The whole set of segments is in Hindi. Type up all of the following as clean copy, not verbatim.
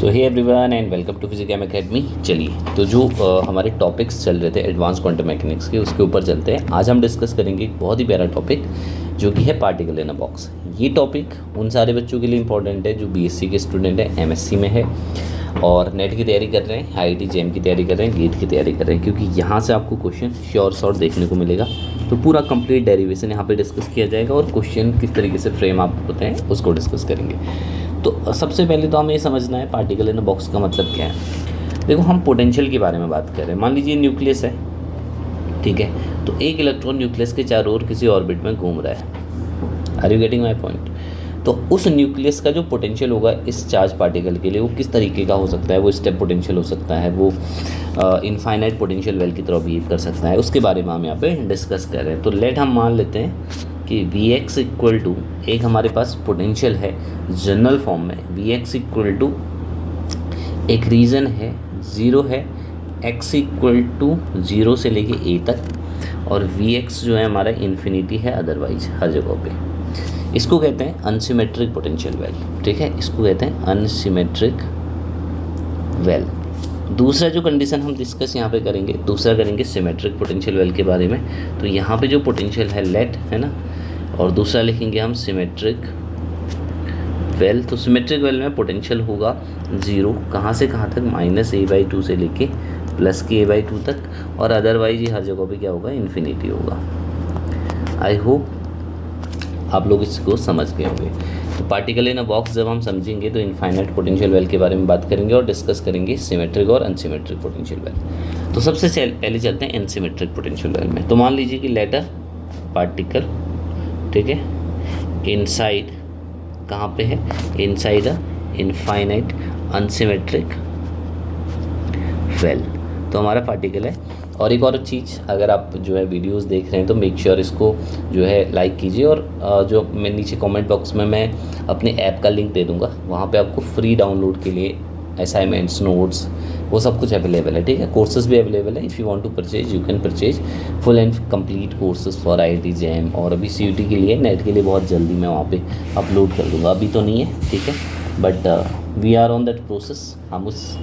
So hey everyone and welcome to physics academy. चलिए तो जो हमारे टॉपिक्स चल रहे थे एडवांस क्वांटम मैकेनिक्स के, उसके ऊपर चलते हैं। आज हम डिस्कस करेंगे एक बहुत ही प्यारा टॉपिक जो कि है पार्टिकल इन अ बॉक्स। ये टॉपिक उन सारे बच्चों के लिए इंपॉर्टेंट है जो बीएससी के स्टूडेंट हैं, एमएससी में है और नेट की तैयारी कर रहे हैं, आईआईटी जेईई की तैयारी कर रहे हैं, गेट की तैयारी कर रहे हैं, क्योंकि यहाँ से आपको क्वेश्चन श्योर शॉर्ट देखने को मिलेगा। तो पूरा कंप्लीट डेरिवेशन यहाँ पे डिस्कस किया जाएगा और क्वेश्चन किस तरीके से फ्रेम आप होते हैं उसको डिस्कस करेंगे। तो सबसे पहले तो हमें ये समझना है पार्टिकल इन अ बॉक्स का मतलब क्या है। देखो, हम पोटेंशियल के बारे में बात कर रहे हैं। मान लीजिए न्यूक्लियस है, ठीक है, तो एक इलेक्ट्रॉन न्यूक्लियस के चारों ओर किसी ऑर्बिट में घूम रहा है। Are you getting my point? तो उस न्यूक्लियस का जो पोटेंशियल होगा इस चार्ज पार्टिकल के लिए वो किस तरीके का हो सकता है। वो स्टेप पोटेंशियल हो सकता है, वो इनफाइनाइट पोटेंशियल वेल की तरह बिहेव कर सकता है। उसके बारे में हम यहाँ पे डिस्कस कर रहे हैं। तो लेट हम मान लेते हैं कि Vx इक्वल टू एक हमारे पास पोटेंशियल है जनरल फॉर्म में। Vx इक्वल टू एक रीजन है, ज़ीरो है, x इक्वल टू 0 से लेके a तक, और Vx जो है हमारा इन्फिनिटी है अदरवाइज हर जगह पे। इसको कहते हैं अनसिमेट्रिक पोटेंशियल वेल, ठीक है, इसको कहते हैं अनसिमेट्रिक वेल। दूसरा जो कंडीशन हम डिस्कस यहाँ पे करेंगे, दूसरा करेंगे सिमेट्रिक पोटेंशियल वेल के बारे में। तो यहाँ पे जो पोटेंशियल है लेट है ना, और दूसरा लिखेंगे हम सिमेट्रिक वेल। तो सिमेट्रिक वेल में पोटेंशियल होगा 0, कहाँ से कहाँ तक, -a/2 से लेके +k/2 तक, और अदरवाइज ये हर जगह पे क्या होगा, इन्फिनिटी होगा। आई होप आप लोग इसको समझ गए होंगे। तो पार्टिकल इन अ बॉक्स जब हम समझेंगे तो इनफाइनाइट पोटेंशियल वेल के बारे में बात करेंगे और डिस्कस करेंगे सिमेट्रिक और अनसिमेट्रिक पोटेंशियल वेल। तो सबसे पहले चलते हैं अनसिमेट्रिक पोटेंशियल वेल में। तो मान लीजिए कि लेटर पार्टिकल, ठीक है, इनसाइड कहाँ पे है, inside a infinite unsymmetric well. तो हमारा पार्टिकल है। और एक और चीज़, अगर आप जो है वीडियोस देख रहे हैं तो मेक श्योर इसको जो है लाइक कीजिए, और जो मैं नीचे कमेंट बॉक्स में मैं अपने ऐप का लिंक दे दूंगा, वहाँ पे आपको फ्री डाउनलोड के लिए असाइनमेंट्स, नोट्स, वो सब कुछ अवेलेबल है, ठीक है। कोर्सेज भी अवेलेबल है। If you want to purchase you can purchase full and complete courses for IIT JEE. और अभी सीयूटी के लिए, नेट के लिए बहुत जल्दी मैं वहाँ पे अपलोड कर दूँगा। अभी तो नहीं है, ठीक है, but we are on that process. हम उस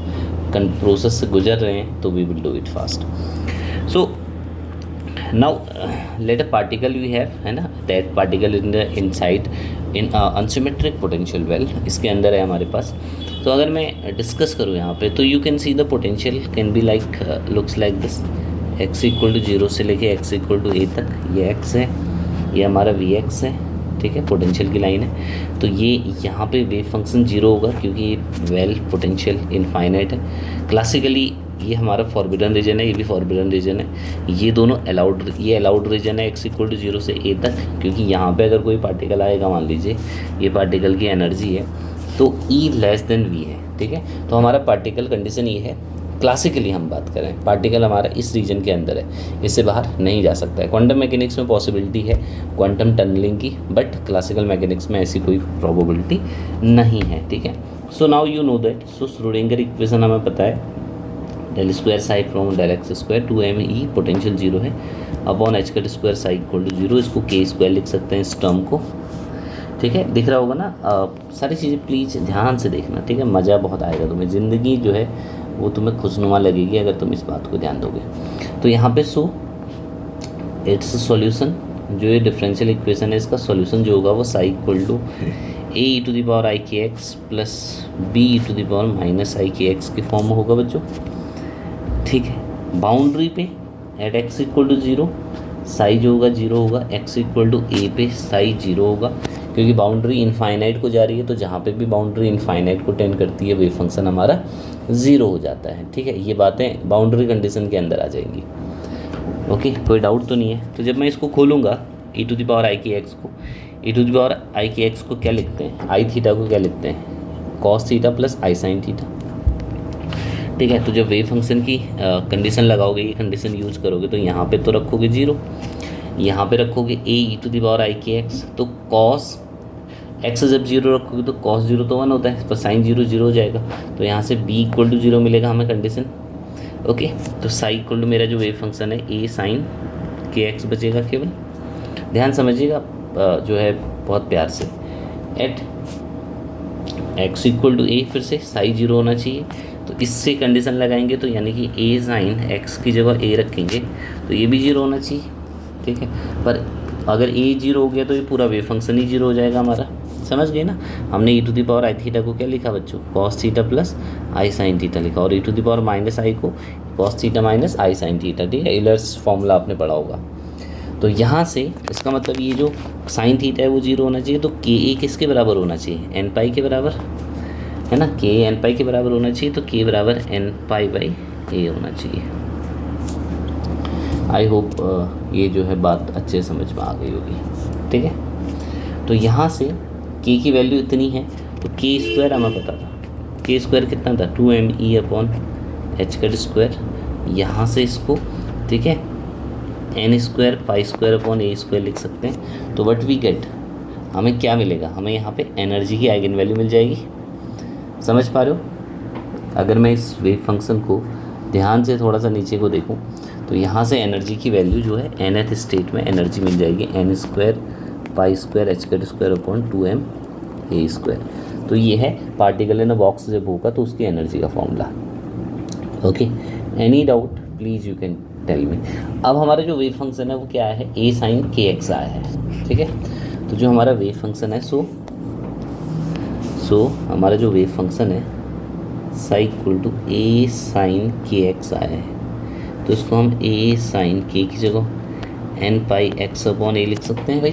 प्रोसेस से गुजर रहे हैं, तो we will do it fast. So now let a particle we have, है ना, that particle in the inside in unsymmetric potential well, इसके अंदर है हमारे पास। तो अगर मैं डिस्कस करूँ यहाँ पे, तो you can see the potential can be like looks like this. x equal to 0 से लेके x इक्वल टू a तक, ये x है, ये हमारा Vx है, ठीक है, पोटेंशियल की लाइन है। तो ये यहाँ पे वेव फंक्शन 0 होगा क्योंकि ये वेल पोटेंशियल इनफाइनाइट है। क्लासिकली ये हमारा फॉरबिडन रीजन है, ये भी फॉरबिडन रीजन है। ये दोनों अलाउड, ये अलाउड रीजन है x इक्वल टू 0 से a तक, क्योंकि यहाँ पे अगर कोई पार्टिकल आएगा, मान लीजिए ये पार्टिकल की एनर्जी है तो E लेस देन v है, ठीक है। तो हमारा पार्टिकल कंडीशन ये है। क्लासिकली हम बात करें, पार्टिकल हमारा इस रीजन के अंदर है, इससे बाहर नहीं जा सकता है। क्वांटम मैकेनिक्स में पॉसिबिलिटी है क्वांटम टनलिंग की, बट क्लासिकल मैकेनिक्स में ऐसी कोई प्रोबेबिलिटी नहीं है, ठीक है। So now you know that, so Schrodinger equation हमें पता है, del square psi from del x square 2m/e, potential 0 है, upon h cut square psi equal to 0। इसको k स्क्वायर लिख सकते हैं इस टर्म को, ठीक है। दिख रहा होगा ना, सारी चीज़ें प्लीज़ ध्यान से देखना, ठीक है, मज़ा बहुत आएगा तुम्हें। ज़िंदगी जो है वो तुम्हें खुशनुमा लगेगी अगर तुम इस बात को ध्यान दोगे। तो यहाँ पे सो इट्स सॉल्यूशन, जो ये डिफरेंशियल इक्वेशन है, इसका सॉल्यूशन जो होगा वो psi equal to a e⁻⁴ plus b e⁻⁻⁴ के फॉर्म में होगा बच्चों, ठीक है। बाउंड्री पे at x equal to 0 psi जो होगा 0 होगा, x इक्वल टू a पे साई 0 होगा, क्योंकि बाउंड्री इनफाइनाइट को जा रही है। तो जहाँ पे भी बाउंड्री इनफाइनाइट को टेंड करती है वेव फंक्शन हमारा 0 हो जाता है, ठीक है। ये बातें बाउंड्री कंडीशन के अंदर आ जाएंगी, ओके, कोई डाउट तो नहीं है। तो जब मैं इसको खोलूँगा e⁻⁻⁴ को, e⁻⁻⁴ को क्या लिखते हैं, आई थीटा को क्या लिखते हैं, cos theta plus i sine theta, ठीक है। तो जब वेव फंक्शन की कंडीशन लगाओगे, ये कंडीशन यूज करोगे, तो यहाँ पे तो रखोगे 0, यहाँ पे रखोगे ae⁻⁴ तो कॉस x जब 0 रखोगे तो कॉस 0 तो 1 होता है, पर साइन 0 0 हो जाएगा। तो यहाँ से b इक्वल टू 0 मिलेगा हमें कंडीशन, ओके। तो साई इक्वल टू मेरा जो वेव फंक्शन है a साइन kx बचेगा केवल। ध्यान समझिएगा जो है बहुत प्यार से। एट एक्स इक्वल टू ए, फिर से साई जीरो होना चाहिए। तो इससे कंडीशन लगाएंगे तो यानी कि ए साइन एक्स की जगह ए रखेंगे तो ये भी जीरो होना चाहिए, ठीक है। पर अगर ए जीरो हो गया तो ये पूरा वेव फंक्शन ही जीरो हो जाएगा हमारा, समझ गए ना। हमने e to the power i theta को क्या लिखा बच्चों, cos theta plus i sine theta लिखा, और e to the power minus i को cos theta minus i sine theta, ठीक है। यूलर्स फॉर्मूला आपने पढ़ा होगा। तो यहाँ से इसका मतलब ये जो साइन थीटा है वो जीरो होना चाहिए, तो के ए किसके बराबर होना चाहिए, एन पाई के बराबर, है ना। के एन पाई के बराबर होना चाहिए, तो के बराबर एन पाई बाई ए होना चाहिए। आई होप ये जो है बात अच्छे समझ में आ गई होगी, ठीक है। तो यहाँ से के की वैल्यू इतनी है, तो के स्क्वायर हमें पता था, के स्क्वायर कितना था 2me upon H cut square. यहाँ से इसको, ठीक है, n square pi square upon a square लिख सकते हैं। तो व्हाट वी गेट, हमें क्या मिलेगा, हमें यहाँ पे एनर्जी की आइगन वैल्यू मिल जाएगी। समझ पा रहे हो। अगर मैं इस वेव फंक्शन को ध्यान से थोड़ा सा नीचे को देखूँ तो यहाँ से एनर्जी की वैल्यू जो है nth स्टेट में एनर्जी मिल जाएगी n square pi square h cut square upon 2m a square. तो ये है पार्टिकल इन अ बॉक्स जब होगा तो उसकी एनर्जी का formula. Okay, any doubt please you can tell me. अब हमारा जो वेव फंक्शन है वो क्या है, ए साइन के एक्स आया है, ठीक है। तो जो हमारा वेव फंक्शन है सो हमारा जो वेव फंक्शन है psi equal to a sine k x आया है, तो इसको हम ए साइन के की जगह एन पाई एक्स अपॉन ए लिख सकते हैं भाई,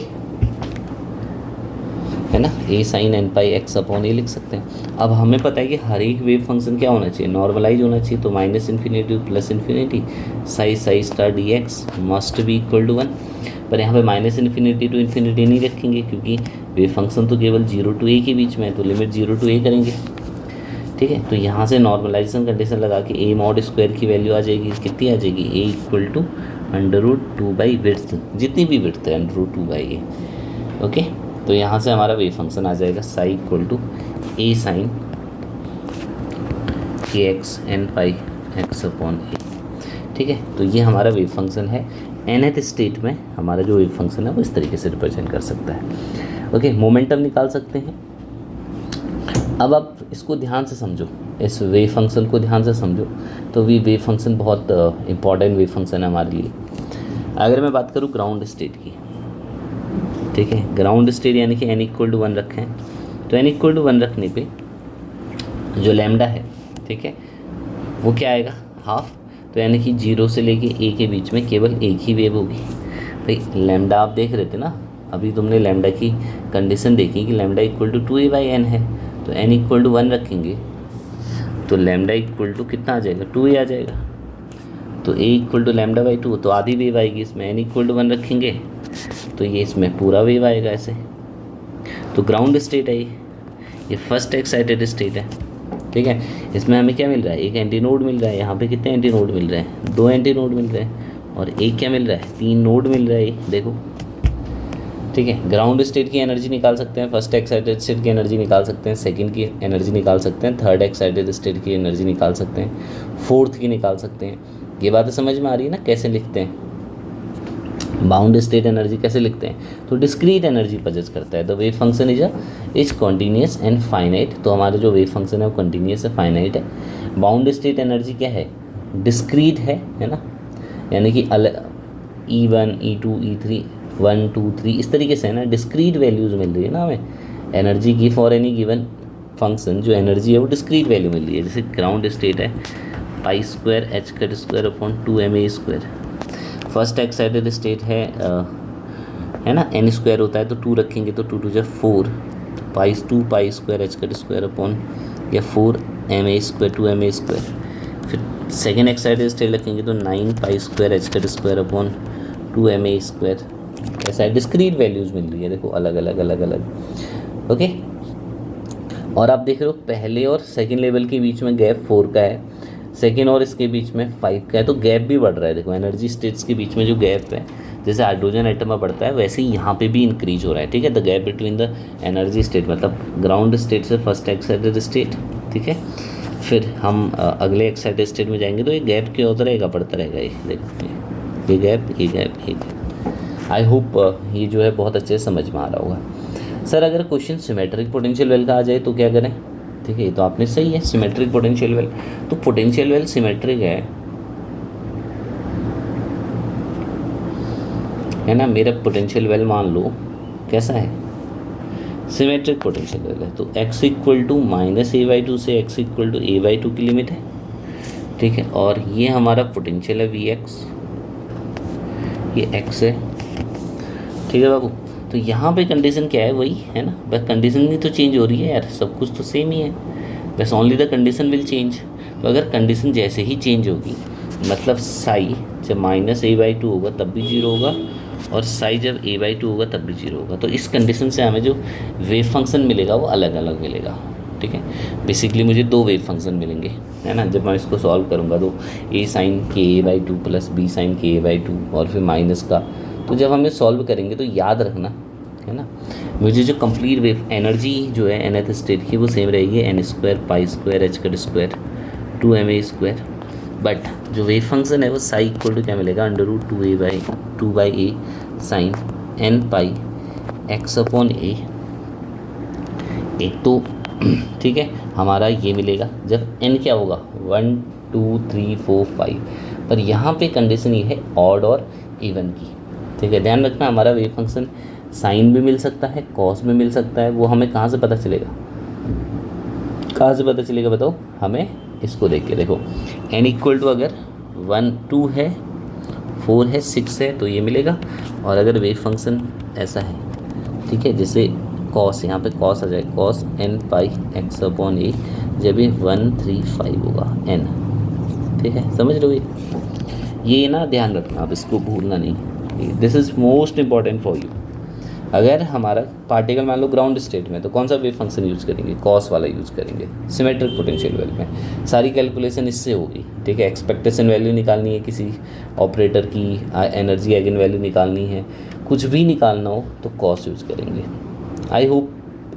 है ना। ए sign N pi x upon ए लिख सकते हैं। अब हमें पता है कि हर एक वेव फंक्शन क्या होना चाहिए, नॉर्मलाइज होना चाहिए। तो minus infinity plus infinity psi star d x must be equal to 1। पर यहाँ पे माइनस इन्फिनिटी टू इन्फिनिटी नहीं रखेंगे क्योंकि वेव फंक्शन तो केवल 0 टू ए के बीच में है, तो लिमिट 0 टू ए करेंगे, ठीक है। तो यहाँ से नॉर्मलाइजेशन कंडीशन लगा के ए मॉड स्क्वायर की वैल्यू आ जाएगी, कितनी आ जाएगी, ए इक्वल टू √2 विड्थ, जितनी भी विड्थ है √2 ओके। तो यहाँ से हमारा वेव फंक्शन आ जाएगा psi equal to a sine k x n pi x upon a, ठीक है। तो ये हमारा वेव फंक्शन है। nth स्टेट में हमारा जो वेव फंक्शन है वो इस तरीके से रिप्रेजेंट कर सकता है। ओके, मोमेंटम निकाल सकते हैं। अब आप इसको ध्यान से समझो, इस वेव फंक्शन को ध्यान से समझो। तो वेव फंक्शन बहुत इंपॉर्टेंट वेव फंक्शन है हमारे लिए। अगर मैं बात करूँ ग्राउंड स्टेट की, ठीक है, ग्राउंड स्टेट यानी कि n इक्वल टू 1 रखें, तो n इक्वल टू 1 रखने पे जो लैम्डा है, ठीक है, वो क्या आएगा, हाफ। तो यानी कि 0 से लेके a के बीच में केवल एक ही वेव होगी। भाई लैम्डा आप देख रहे थे ना, अभी तुमने लैम्डा की कंडीशन देखी कि लैम्डा इक्वल टू 2a/n है, तो n इक्वल टू 1 रखेंगे तो लैम्डा इक्वल टू कितना आ जाएगा, 2a आ जाएगा। तो a इक्वल टू λ/2, तो आधी वेव आएगी इसमें। n इक्वल टू 1 रखेंगे तो ये इसमें पूरा वेव आएगा ऐसे। तो ग्राउंड स्टेट है ये फर्स्ट एक्साइटेड स्टेट है, ठीक है। इसमें हमें क्या मिल रहा है, एक एंटी नोड मिल रहा है। यहाँ पे कितने एंटी नोड मिल रहे हैं, 2 एंटी नोड मिल रहे हैं, और एक क्या मिल रहा है, 3 नोड मिल रहा है, देखो, ठीक है। ग्राउंड स्टेट की एनर्जी निकाल सकते हैं, फर्स्ट एक्साइटेड स्टेट की एनर्जी निकाल सकते हैं, सेकंड की एनर्जी निकाल सकते हैं, थर्ड एक्साइटेड स्टेट की एनर्जी निकाल सकते हैं, फोर्थ की निकाल सकते हैं। ये बातें समझ में आ रही है ना, कैसे लिखते हैं, बाउंड स्टेट एनर्जी कैसे लिखते हैं। तो डिस्क्रीट एनर्जी पजेस करता है। The wave function is continuous and finite. तो हमारा जो वेव फंक्शन है वो कॉन्टीन्यूस है, फाइनाइट है। बाउंड स्टेट एनर्जी क्या है, डिस्क्रीट है ना, यानी कि E1 E2 E3 1 2 3 इस तरीके से है ना, डिस्क्रीट वैल्यूज़ मिल रही है ना हमें एनर्जी की फॉर एनी गिवन फंक्शन। जो एनर्जी है वो डिस्क्रीट वैल्यू मिल रही है। जैसे ग्राउंड स्टेट है पाई square h cut square upon 2ma square. First excited state है ना, n स्क्वायर होता है तो 2 रखेंगे तो 2 2 4 पाई square h cut square upon या 4ma स्क्वायर 2ma स्क्वायर। फिर सेकेंड एक्साइटेड स्टेट रखेंगे तो 9 पाई square h cut square upon 2ma square. ऐसा डिस्क्रीट वैल्यूज़ मिल रही है, देखो अलग अलग। ओके, और आप देख रहे हो पहले और सेकेंड लेवल के बीच में गैप 4 का है, सेकेंड और इसके बीच में 5 का है, तो गैप भी बढ़ रहा है। देखो एनर्जी स्टेट्स के बीच में जो गैप है, जैसे हाइड्रोजन एटम में बढ़ता है वैसे ही यहाँ पे भी इंक्रीज हो रहा है, ठीक है। The gap between the energy state, मतलब ग्राउंड स्टेट से फर्स्ट एक्साइटेड स्टेट, ठीक है। फिर हम अगले एक्साइटेड स्टेट में जाएंगे तो ये गैप क्यों होता रहेगा, बढ़ता रहेगा। ये देखो ये गैप। आई होप ये जो है बहुत अच्छे से समझ में आ रहा होगा। सर अगर क्वेश्चन सिमेट्रिक पोटेंशियल वेल का आ जाए तो क्या करें, ठीक है, ये तो आपने सही है, सिमेट्रिक पोटेंशियल वेल। तो पोटेंशियल वेल सिमेट्रिक है ना। मेरा पोटेंशियल वेल मान लो कैसा है, सिमेट्रिक पोटेंशियल वेल है। तो x इक्वल टू -a/2 से x इक्वल टू a/2 की लिमिट है, ठीक है। और ये हमारा पोटेंशियल है Vx, ये x है, ठीक है बाबू। तो यहाँ पे कंडीशन क्या है, वही है ना, बस कंडीशन ही तो चेंज हो रही है यार, सब कुछ तो सेम ही है, बस only the condition will change. तो अगर कंडीशन जैसे ही चेंज होगी, मतलब साई जब -a/2 होगा तब भी 0 होगा, और साई जब a/2 होगा तब भी 0 होगा। तो इस कंडीशन से हमें जो वेव फंक्शन मिलेगा वो अलग अलग मिलेगा, ठीक है। बेसिकली मुझे दो वेव फंक्शन मिलेंगे, है ना। जब मैं इसको सॉल्व करूँगा तो a sin ka/2 plus b sin ka/2 और फिर माइनस का। तो जब हम ये सॉल्व करेंगे तो याद रखना, है ना, मुझे जो कंप्लीट वेव एनर्जी जो है nth स्टेट की वो सेम रहेगी, n² π² h² 2ma²। बट जो वेव फंक्शन है वो साई इक्वल टू क्या मिलेगा, √2a साइन n पाई x/a। एक तो ठीक है हमारा ये मिलेगा जब n क्या होगा 1 2 3 4 5, पर यहाँ पे कंडीशन ये है ऑड और इवन की, ठीक है। ध्यान रखना हमारा वेव फंक्शन साइन भी मिल सकता है, कॉस भी मिल सकता है। वो हमें कहाँ से पता चलेगा, कहाँ से पता चलेगा बताओ हमें, इसको देख के देखो। n इक्वल टू अगर 1 2 है, 4 है, 6 है तो ये मिलेगा। और अगर वेव फंक्शन ऐसा है, ठीक है, जैसे कॉस, यहाँ पे कॉस आ जाए, कॉस n पाई x/a, जब ये 1 3 5 होगा n, ठीक है, समझ रहे हो। ये ना ध्यान रखना, आप इसको भूलना नहीं, this is most important for you. अगर हमारा पार्टिकल मान लो ग्राउंड स्टेट में, तो कौन सा वेव फंक्शन यूज़ करेंगे, कॉस वाला यूज़ करेंगे सिमेट्रिक पोटेंशियल वेल में। सारी कैलकुलेशन इससे होगी, ठीक है। एक्सपेक्टेशन वैल्यू निकालनी है किसी ऑपरेटर की, एनर्जी एगन वैल्यू निकालनी है, कुछ भी निकालना हो तो कॉस यूज़ करेंगे। I hope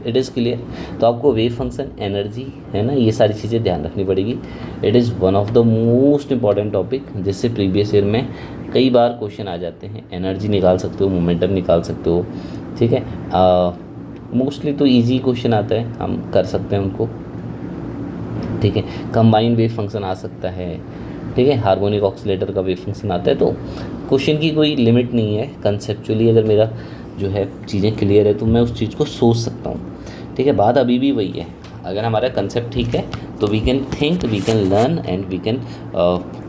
it is clear. तो आपको वेव फंक्शन, एनर्जी, है ना, ये सारी चीज़ें ध्यान रखनी पड़ेगी। It is one of the most important topic, जिससे प्रीवियस ईयर में कई बार क्वेश्चन आ जाते हैं। एनर्जी निकाल सकते हो, मोमेंटम निकाल सकते हो, ठीक है। मोस्टली तो इजी क्वेश्चन आता है, हम कर सकते हैं उनको, ठीक है। कंबाइंड वेव फंक्शन आ सकता है, ठीक है। हार्मोनिक ऑक्सीलेटर का वेव फंक्शन आता है। तो क्वेश्चन की कोई लिमिट नहीं है। कंसेप्चुअली अगर मेरा जो है चीज़ें क्लियर है तो मैं उस चीज़ को सोच सकता हूँ, ठीक है। बात अभी भी वही है, अगर हमारा कंसेप्ट ठीक है तो we can think, we can learn and we can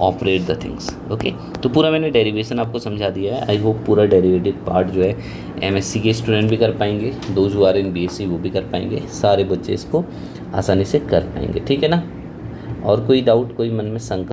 operate the things, okay. तो पूरा मैंने डेरिवेशन आपको समझा दिया है। आई होप पूरा डेरिवेटिव पार्ट जो है एमएससी के स्टूडेंट भी कर पाएंगे, those who are in BSc वो भी कर पाएंगे, सारे बच्चे इसको आसानी से कर पाएंगे, ठीक है ना। और कोई डाउट, कोई मन में शंका